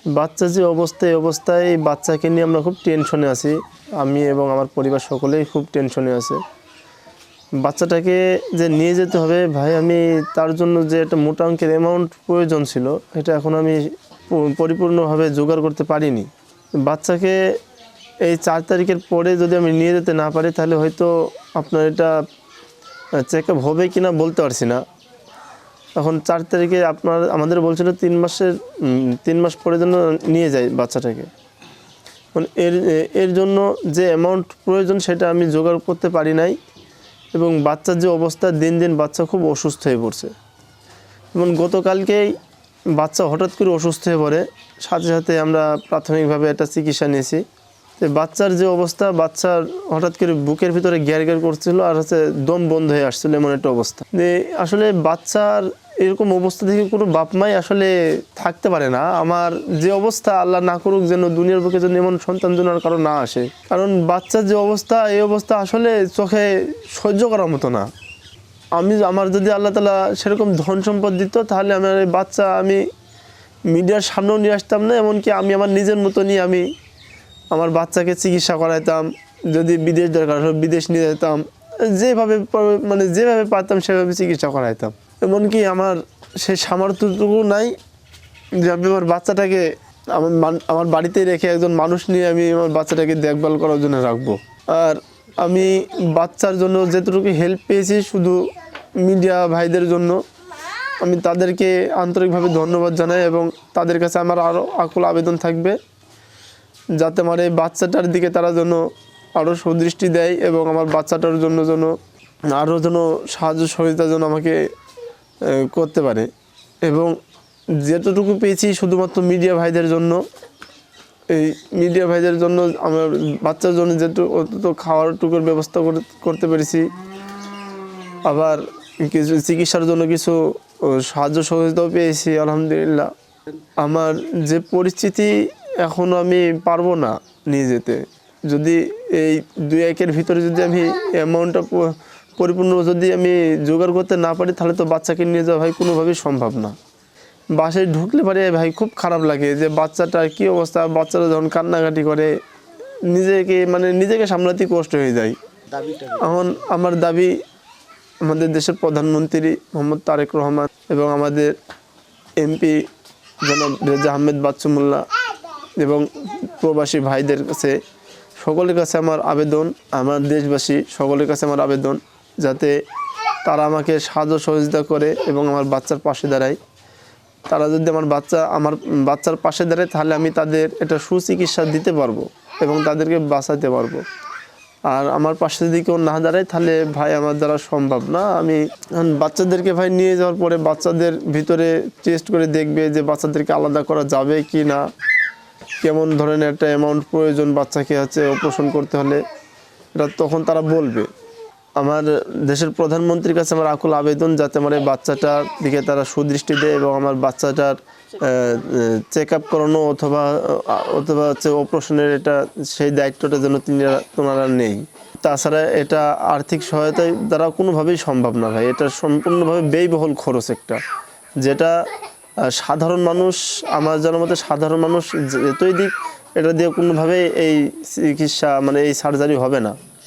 বাচ্চা যে অবস্থায় অবস্থায় বাচ্চাকে নিয়ে আমরা খুব টেনশনে আছি। আমি এবং আমার পরিবার সকলেই খুব টেনশনে আছে। বাচ্চাটাকে যে নিয়ে যেতে হবে ভাই, আমি তার জন্য যে একটা মোটা অঙ্কের অ্যামাউন্ট প্রয়োজন ছিল, এটা এখন আমি পরিপূর্ণভাবে জোগাড় করতে পারিনি। বাচ্চাকে এই 4 তারিখের পরে যদি আমি নিয়ে যেতে না পারি, তাহলে হয়তো আপনার এটা চেক আপ হবে কি না বলতে পারছি না। এখন 4 তারিখে আমাদের বলছিল 3 মাস পরে যেন নিয়ে যাই বাচ্চাটাকে। এর জন্য যে অ্যামাউন্ট প্রয়োজন সেটা আমি জোগাড় করতে পারি নাই, এবং বাচ্চার যে অবস্থা, দিন দিন বাচ্চা খুব অসুস্থ হয়ে পড়ছে। এবং গতকালকেই বাচ্চা হঠাৎ করে অসুস্থ হয়ে পড়ে, সাথে সাথে আমরা প্রাথমিকভাবে একটা চিকিৎসা নিয়েছি। তো বাচ্চার যে অবস্থা, বাচ্চার হঠাৎ করে বুকের ভিতরে গ্যার গ্যার করছিল, আর দম বন্ধ হয়ে আসছিল, এমন একটা অবস্থা। আসলে বাচ্চার এরকম অবস্থা থেকে কোনো বাপ মাই আসলে থাকতে পারে না। আমার যে অবস্থা, আল্লাহ না করুক যেন দুনিয়ার বুকে যেন এমন সন্তান যেন আর কারো না আসে, কারণ বাচ্চার যে অবস্থা, এই অবস্থা আসলে চোখে সহ্য করার মতো না। আমার যদি আল্লাহ তাআলা সেরকম ধন সম্পদ দিত, তাহলে আমার এই বাচ্চা আমি মিডিয়ার সামনেও নিয়ে আসতাম না, এমনকি আমি আমার নিজের মতো নিয়ে আমি আমার বাচ্চাকে চিকিৎসা করাইতাম। যদি বিদেশ দরকার হলো বিদেশ নিয়ে যেতাম, যেভাবে পারতাম সেভাবে চিকিৎসা করাইতাম। এমনকি আমার সেই সামর্থ্যটুকু নাই যে আমি আমার বাচ্চাটাকে আমার বাড়িতে রেখে একজন মানুষ নিয়ে আমি আমার বাচ্চাটাকে দেখভাল করার জন্য রাখবো। আর আমি বাচ্চার জন্য যেটুকু হেল্প পেয়েছি শুধু মিডিয়া ভাইদের জন্য, আমি তাদেরকে আন্তরিকভাবে ধন্যবাদ জানাই, এবং তাদের কাছে আমার আরও আকুল আবেদন থাকবে যাতে আমার এই বাচ্চাটার দিকে তারা যেন আরও সুদৃষ্টি দেয়, এবং আমার বাচ্চাটার জন্য আরও সাহায্য সহযোগিতা যেন আমাকে করতে পারে। এবং যেতটুকু পেয়েছি শুধুমাত্র মিডিয়া ভাইদের জন্য, এই মিডিয়া ভাইদের জন্য আমার বাচ্চার জন্য অন্তত খাওয়ার টুকুর ব্যবস্থা করতে পেরেছি। আবার কিছু চিকিৎসার জন্য কিছু সাহায্য সহযোগিতাও পেয়েছি, আলহামদুলিল্লাহ। আমার যে পরিস্থিতি, এখনও আমি পারবো না নিয়ে যেতে। যদি এই 2-1-এর ভিতরে যদি আমি অ্যামাউন্টটা পরিপূর্ণ যদি আমি জোগাড় করতে না পারি, তাহলে তো বাচ্চাকে নিয়ে যাওয়া ভাই কোনোভাবেই সম্ভব না। বাসায় ঢুকলে পারে ভাই খুব খারাপ লাগে যে বাচ্চাটার কী অবস্থা, বাচ্চারা যখন কান্নাকাটি করে নিজেকে সামলাতে কষ্ট হয়ে যায়। এখন আমার দাবি, আমাদের দেশের প্রধানমন্ত্রী মোহাম্মদ তারেক রহমান এবং আমাদের এমপি জনাব রেজা আহমেদ বাচ্চু মোল্লা এবং প্রবাসী ভাইদের কাছে, সকলের কাছে আমার আবেদন, আমার দেশবাসী সকলের কাছে আমার আবেদন, যাতে তারা আমাকে সাহায্য সহযোগিতা করে এবং আমার বাচ্চার পাশে দাঁড়ায়। তারা যদি আমার বাচ্চার পাশে দাঁড়ায়, তাহলে আমি তাদের একটা সুচিকিৎসা দিতে পারবো এবং তাদেরকে বাঁচাতে পারবো। আর আমার পাশে যদি কেউ না দাঁড়ায়, তাহলে ভাই আমার দ্বারা সম্ভব না। আমি বাচ্চাদেরকে ভাই নিয়ে যাওয়ার পরে বাচ্চাদের ভিতরে টেস্ট করে দেখবে যে বাচ্চাদেরকে আলাদা করা যাবে কি না, কেমন ধরনের একটা অ্যামাউন্ট প্রয়োজন বাচ্চাকে অপারেশন করতে হলে, এটা তখন তারা বলবে। আমার দেশের প্রধানমন্ত্রীর কাছে আমার আকুল আবেদন, যাতে আমার এই বাচ্চাটার দিকে তারা সুদৃষ্টি দেয় এবং আমার বাচ্চাটার চেক আপ করানো অথবা অপারেশনের সেই দায়িত্বটা যেন তোনারা নেই। তাছাড়া এটা আর্থিক সহায়তায় দ্বারা কোনোভাবেই সম্ভব না ভাই। এটা সম্পূর্ণভাবে ব্যয়বহুল খরচ একটা, যেটা সাধারণ মানুষ, আমার জানার মতে সাধারণ মানুষ যতই দিক, এটা দিয়ে কোনোভাবেই এই চিকিৎসা এই সার্জারি হবে না।